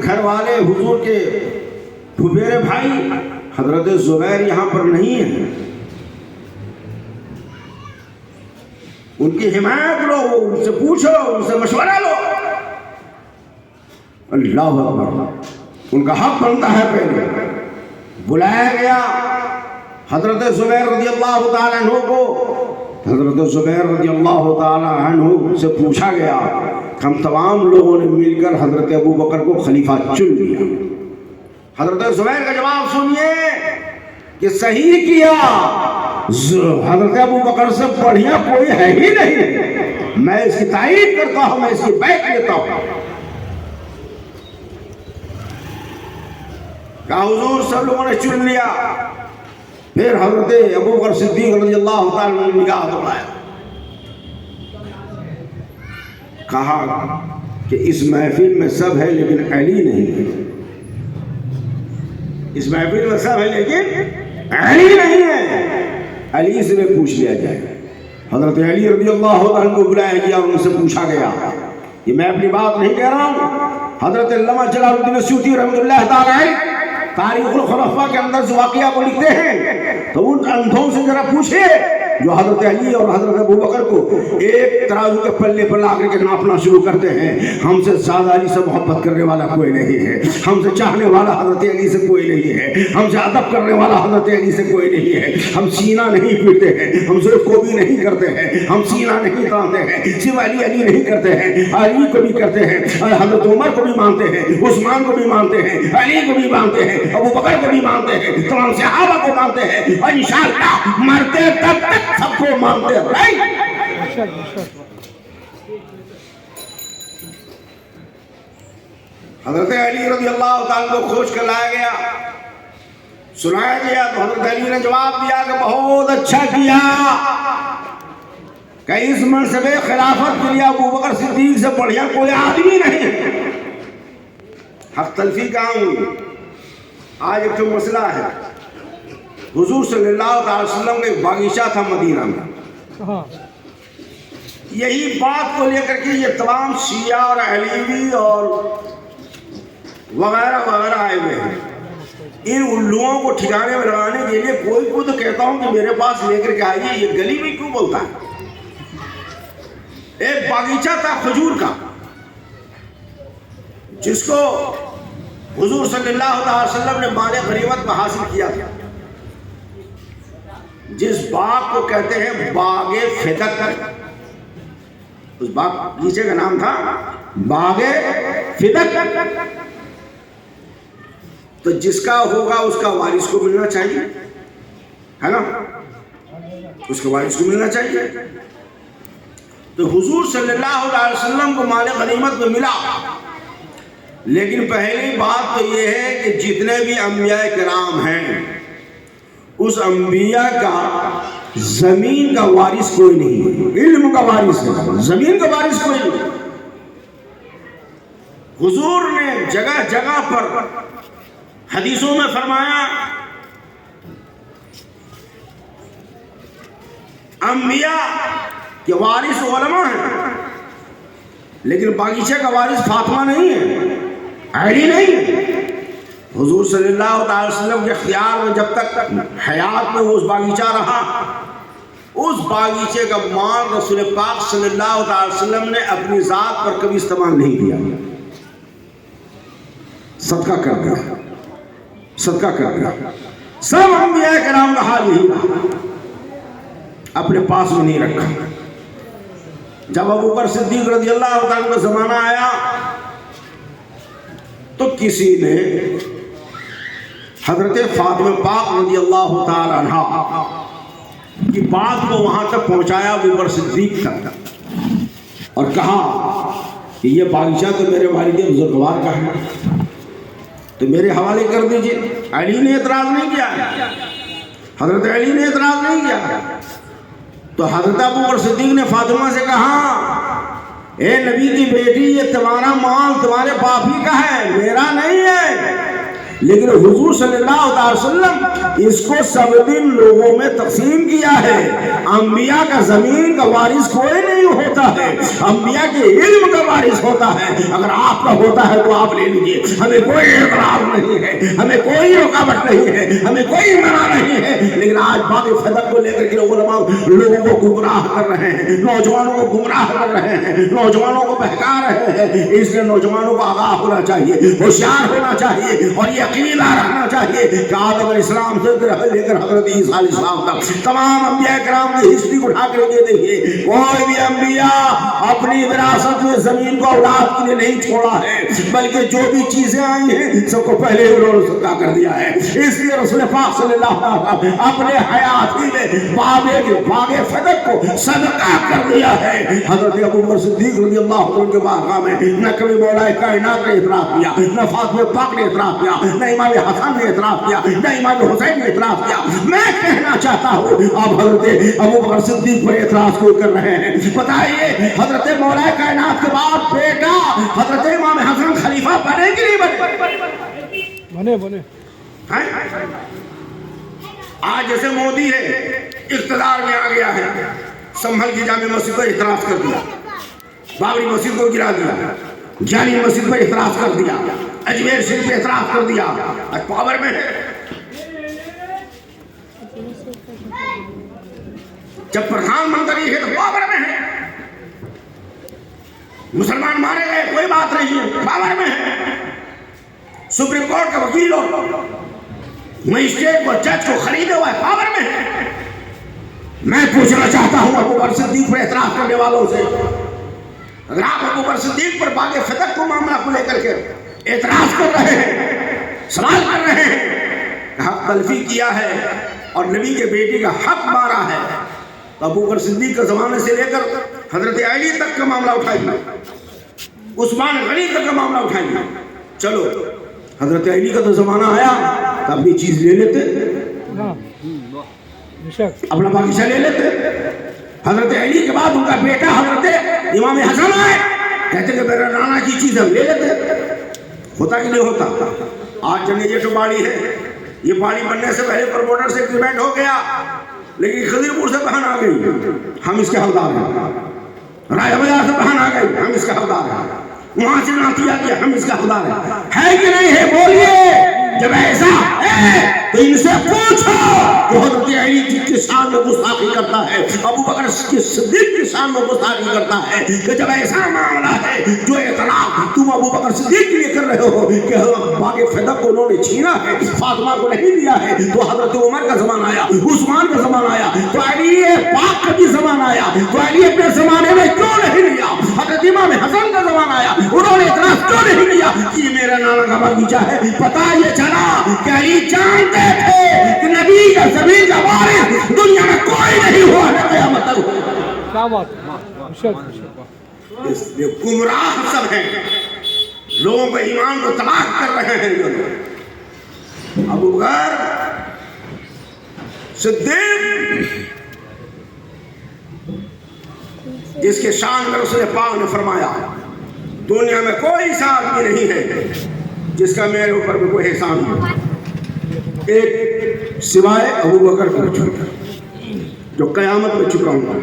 گھر والے حضور کے پھپھیرے بھائی حضرت زبیر یہاں پر نہیں ہیں، ان کی حمایت لو، ان سے پوچھو، ان سے مشورہ لو۔ اللہ اکبر، ان کا حق بنتا ہے۔ پہلے بلایا گیا حضرت زبیر رضی اللہ تعالیٰ عنہ کو، حضرت زبیر رضی اللہ تعالیٰ عنہ سے پوچھا گیا، ہم تمام لوگوں نے مل کر حضرت ابو بکر کو خلیفہ چن لیا۔ حضرت زبیر کا جواب سنیے کہ صحیح کیا، حضرت ابو بکر سے بڑھیا کوئی ہے ہی نہیں، میں اس کی تائید کرتا ہوں، میں اس کی بیعت لیتا ہوں۔ کہا حضور سب لوگوں نے چن لیا۔ پھر حضرت ابو بکر صدیق رضی اللہ تعالیٰ نے نگاہ دوڑایا، کہا کہ اس محفل میں سب ہے لیکن علی نہیں ہے، اس محفل میں سب ہے لیکن علی نہیں ہے، علی سے پوچھ لیا جائے۔ حضرت علی رضی اللہ عنہ کو بلایا گیا اور ان سے پوچھا گیا، یہ میں اپنی بات نہیں کہہ رہا ہوں، حضرت علامہ جلال الدین سیوطی رحمۃ اللہ تعالیٰ علیہ تاریخ الخلفاء کے اندر جو واقعہ کو لکھتے ہیں، تو ان اندھوں سے ذرا پوچھے جو حضرت علی اور حضرت ابو بکر کو ایک ترازو کے پلے پر لا کر کے ناپنا شروع کرتے ہیں۔ ہم سے زیادہ علی سے محبت کرنے والا کوئی نہیں ہے، ہم سے چاہنے والا حضرت علی سے کوئی نہیں ہے، ہم سے ادب کرنے والا حضرت علی سے کوئی نہیں ہے، ہم سینہ نہیں پیٹتے ہیں، ہم صرف کو بھی نہیں کرتے ہیں، ہم سینہ نہیں تانتے ہیں، صرف علی علی نہیں کرتے ہیں، علی کو بھی کرتے ہیں، حضرت عمر کو بھی مانتے ہیں، عثمان کو بھی مانتے ہیں، علی کو بھی مانتے ہیں، ابو بکر کو بھی مانتے ہیں، تمام صحابہ کو مانتے ہیں، اور انشاءاللہ مرتے تب تک سب کو مانتے رہیں۔ حضرت علی رضی اللہ تعالیٰ کو کھوج کر لایا گیا، سنایا گیا، تو حضرت علی نے جواب دیا کہ بہت اچھا کیا، کہ اس منصب خلافت کے لیے ابو بکر صدیق سے بڑھیا کوئی آدمی نہیں ہے۔ حق تلفی کہاں ہوئی؟ آج ایک تو مسئلہ ہے، حضور صلی اللہ علیہ وسلم کا ایک باغیچہ تھا مدینہ میں، یہی بات کو لے کر کے یہ تمام شیعہ اور علیوی اور وغیرہ وغیرہ آئے ہوئے ہیں، ان الوؤں کو ٹھکانے میں لگانے کے لیے کوئی کو تو کہتا ہوں کہ میرے پاس لے کر کے آئیے، یہ گلی میں کیوں بولتا ہے؟ ایک باغیچہ تھا کھجور کا، جس کو حضور صلی اللہ علیہ وسلم نے مال غنیمت میں حاصل کیا تھا، جس باغ کو کہتے ہیں باغ فدق، اس باغیچے کا نام تھا باغ فدق۔ تو جس کا ہوگا اس کا وارث کو ملنا چاہیے، ہے نا، اس کا وارث کو ملنا چاہیے۔ تو حضور صلی اللہ علیہ وسلم کو مال غنیمت میں ملا، لیکن پہلی بات تو یہ ہے کہ جتنے بھی انبیاء کرام ہیں، اس انبیاء کا زمین کا وارث کوئی نہیں ہے، علم کا وارث ہے، زمین کا وارث کوئی نہیں۔ حضور نے جگہ جگہ پر حدیثوں میں فرمایا، انبیاء کے وارث علماء ہیں، لیکن باغیچے کا وارث فاطمہ نہیں ہے، علی نہیں ہے۔ حضور صلی اللہ علیہ وسلم کے اختیار میں جب تک حیات میں وہ اس باغیچہ رہا، اس باغیچے کا مال رسول پاک صلی اللہ علیہ وسلم نے اپنی ذات پر کبھی استعمال نہیں کیا، صدقہ کر دیا، صدقہ کر دیا۔ سب انبیاء کرام کا حال یہی رہا، اپنے پاس میں نہیں رکھا۔ جب ابو بکر صدیق رضی اللہ عنہ کا زمانہ آیا تو کسی نے حضرت فاطمہ پاک رضی اللہ تعالی عنہ کی بات کو وہاں تک پہنچایا ابو بکر صدیق تک، اور کہا کہ یہ باغیچہ تو میرے والد بزرگوار کا ہے، تو میرے حوالے کر دیجئے۔ علی نے اعتراض نہیں کیا، حضرت علی نے اعتراض نہیں کیا، تو حضرت ابو بکر صدیق نے فاطمہ سے کہا، اے نبی کی بیٹی، یہ تمہارا مال تمہارے باپ ہی کا ہے، میرا نہیں ہے، لیکن حضور صلی اللہ علیہ وسلم اس کو سب دن لوگوں میں تقسیم کیا ہے، انبیاء کا زمین کا وارث کوئی نہیں نہیں ہوتا ہے, انبیاء کے علم کا وارث ہوتا ہے. اگر آپ کا ہوتا ہے تو آپ لے لیجیے, ہمیں کوئی اعتراض نہیں ہے, ہمیں کوئی رکاوٹ نہیں ہے, ہمیں کوئی منع نہیں ہے. لیکن آج باب فدق کو لے کر کے علماء لوگوں کو گمراہ کر رہے ہیں, نوجوانوں کو گمراہ کر رہے ہیں, نوجوانوں کو بہکا رہے ہیں. اس لیے نوجوانوں کو آگاہ ہونا چاہیے, ہوشیار ہونا چاہیے, اور یہ عقیدہ رکھنا چاہیے کہ آدم علیہ السلام سے لے کر حضرت عیسیٰ علیہ السلام تک تمام انبیاء کرام کی ہسٹری اٹھا کر کے دیکھیے, کوئی بھی انبیاء اپنی وراثت میں زمین کو اولاد کے لیے نہیں چھوڑا ہے, بلکہ جو بھی چیزیں آئی ہیں سب کو پہلے انہوں نے صدقہ کر دیا ہے. اس لیے رسول پاک صلی اللہ علیہ وسلم اپنے حیاتی میں باغ فدق کو صدقہ کر دیا ہے. حضرت ابو بکر صدیق رضی اللہ عنہ کے بارگاہ میں نہ کبھی مولا کائنات نے اعتراف کیا, نہ فاطمہ پاک نے اعتراف کیا, نہ امام حسن نے اعتراف کیا, نہ امام حسین نے اعتراف کیا. میں کہنا چاہتا ہوں اب حضرت ابو بکر صدیق پر اعتراض کیوں کر رہے ہیں؟ بتائیے, حضرت مولا کائنات کے بعد بیٹا حضرت امام حسن خلیفہ بنے کہ نہیں بنے؟ بنے. آج جیسے مودی ہے اقتدار میں آ گیا ہے, سنبھل کی جامع مسجد پر اعتراض کر دیا, بابری مسجد کو گرا دیا, جانی مسجد پر اعتراض کر دیا, اجمیر شریف پہ اعتراض کر دیا. آج پاور میں ہے. جب پردھان منتری ہے تو پاور میں ہے. مسلمان مارے گئے کوئی بات نہیں ہے, پاور میں ہے. سپریم کورٹ کا وکیل ہو, مجسٹریٹ کو, جج کو خریدے ہوا ہے, پاور میں ہے. میں پوچھنا چاہتا ہوں ابو بکر صدیق پر اعتراض کرنے والوں سے, اگر آپ ابو بکر صدیق پر باغ فتح کو معاملہ کو لے کر کے اعتراض کر رہے ہیں, سوال کر رہے ہیں, حق تلفی کیا ہے اور نبی کے بیٹی کا حق مارا ہے, تو ابو بکر صدیق کے زمانے سے لے کر حضرت علی تک کا معاملہ اٹھائیے, عثمان غنی تک کا معاملہ اٹھائیے. چلو حضرت علی کا تو زمانہ آیا تو اپنی چیز لے لیتے, اپنا باغیچہ لے لیتے. حضرت علی کے بعد ان کا بیٹا حضرت امام حسن آئے, کہتے کہ میرا نانا کی چیز ہم لے لیتے. ہوتا کہ نہیں ہوتا؟ آج جنگی یہ تو باڑی ہے, یہ باڑی بننے سے پہلے پروموٹر سے ایگریمنٹ ہو گیا, لیکن خضرپور سے بہن آ گئی, ہم اس کے حقدار ہیں. رائے بازار سے بہن آ گئی, ہم اس کے حقدار ہیں. وہاں سے ناتیہ کیا, ہم اس کا حقدار ہیں. ہے کہ نہیں ہے؟ بولیے. جب ایسا ہے تو ان سے پوچھو کہ حضرت علی جس کی شان میں گستاخی کرتا ہے, ابو بکر کی صدیق کی شان میں گستاخی کرتا ہے, کہ جب ایسا معاملہ ہے جو اعتراف تم ابو بکر صدیق کے لیے کر رہے ہو کہ باغ فدق کو انہوں نے چھینا ہے, فاطمہ کو نہیں دیا ہے, تو حضرت عمر کا زمانہ آیا, عثمان کا زمانہ آیا, تو علی پاک کا بھی زمانہ آیا, تو علی اپنے زمانے میں کیوں نہیں لیا؟ حضرت امام حسن کا زمانہ آیا, انہوں نے اعتراف کیوں نہیں لیا کہ یہ میرا نانا کا باغیچہ ہے؟ پتا یہ چلا کہ علی جانتے تھے کہ نبی کا زمین کا وارث دنیا میں کوئی نہیں ہوا ہے قیامت تک. کیا بات ہے. اس لیے گمراہ سب ہیں, لوگوں کے ایمان کو تباہ کر رہے ہیں یہ لوگ. ابو بکر صدیق جس کے شان میں رسول پاک نے فرمایا دنیا میں کوئی ایسا آدمی نہیں ہے جس کا میرے اوپر میں کوئی احسان ہو, ایک سوائے ابو بکر کا جو قیامت میں چکا ہوں.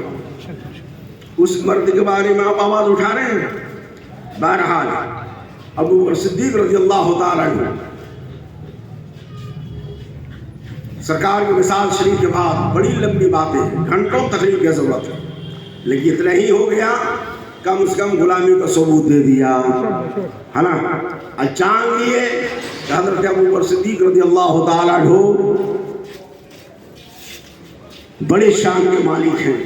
اس مرد کے بارے میں آپ آواز اٹھا رہے ہیں. بہرحال ابو بکر صدیق رضی اللہ تعالیٰ عنہ سرکار کی مثال شریف کے بعد بڑی لمبی باتیں, گھنٹوں تقریر کی ضرورت ہے, لیکن اتنا ہی ہو گیا, کم سے کم غلامی کا ثبوت دے دیا ہے نا. اچان لیے کہ حضرت ابو بکر صدیق رضی اللہ تعالیٰ عنہ بڑے شان کے مالک ہیں.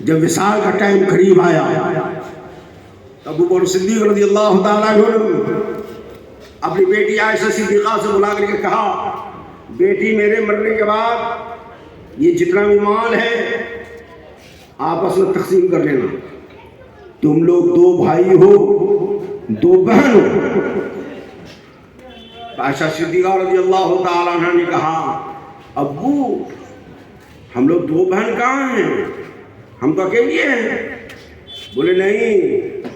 جب وصال کا ٹائم قریب آیا, ابو بکر صدیق رضی اللہ تعالیٰ عنہ اپنی بیٹی عائشہ صدیقہ سے بلا کر کے کہا, بیٹی میرے مرنے کے بعد یہ جتنا بھی مال ہے آپس میں تقسیم کر لینا. تم لوگ 2 بھائی ہو 2 بہن ہو. عائشہ صدیقہ رضی اللہ تعالیٰ عنہ نے کہا, ابو ہم لوگ 2 بہن کہاں ہیں, ہم تو اکیلے ہیں. بولے نہیں,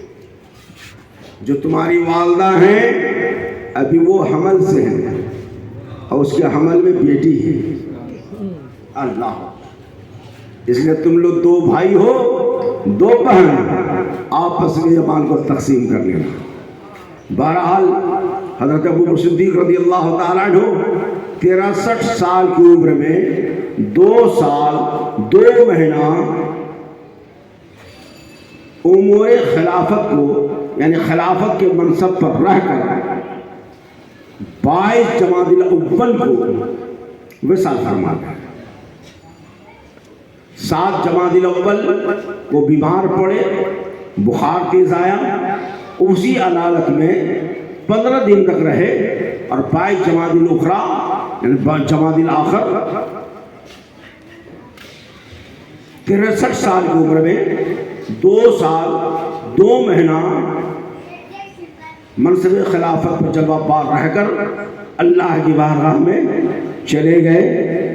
جو تمہاری والدہ ہیں ابھی وہ حمل سے ہیں اور اس کے حمل میں بیٹی ہے. اللہ اس لیے تم لوگ 2 بھائی ہو 2 بہن، آپس میں یہ مال کو تقسیم کر لینا۔ بہرحال حضرت ابو بکر صدیق رضی اللہ تعالیٰ عنہ 63 سال کی عمر میں 2 سال 2 مہینہ امور خلافت کو، یعنی خلافت کے منصب پر رہ کر 22 جمادی الاول کو وصال فرما گئے۔ 7 جمادی الاول کو بیمار پڑے، بخار تیز آیا، اسی عدالت میں 15 دن تک رہے، اور 22 جمادی الاخری یعنی جمادی الاخر 63 سال کی عمر میں 2 سال 2 مہینہ منصب خلافت پر جلوہ پار رہ کر اللہ کی بارگاہ میں چلے گئے،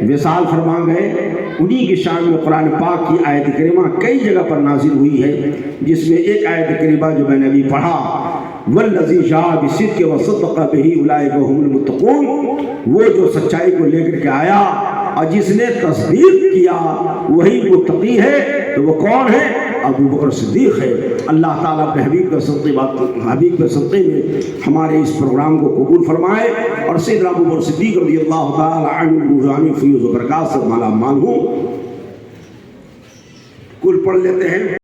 وصال فرما گئے۔ انہی کی شان میں قرآن پاک کی آیت کریمہ کئی جگہ پر نازل ہوئی ہے، جس میں ایک آیت کریمہ جو میں نے ابھی پڑھا، والذی جاء بالصدق وصدق بہ اولئک هم المتقون، وہ جو سچائی کو لے کر کے آیا اور جس نے تصدیق کیا وہی متقی ہے۔ تو وہ کون ہے؟ ابو بکر صدیق ہے۔ اللہ تعالیٰ اپنے حبیب کے صدقے میں ہمارے اس پروگرام کو قبول فرمائے، اور سیدنا ابو بکر صدیق رضی اللہ تعالیٰ عنہ روحانی فیوز و برکات سے مالا مال ہوں۔ کل پڑھ لیتے ہیں۔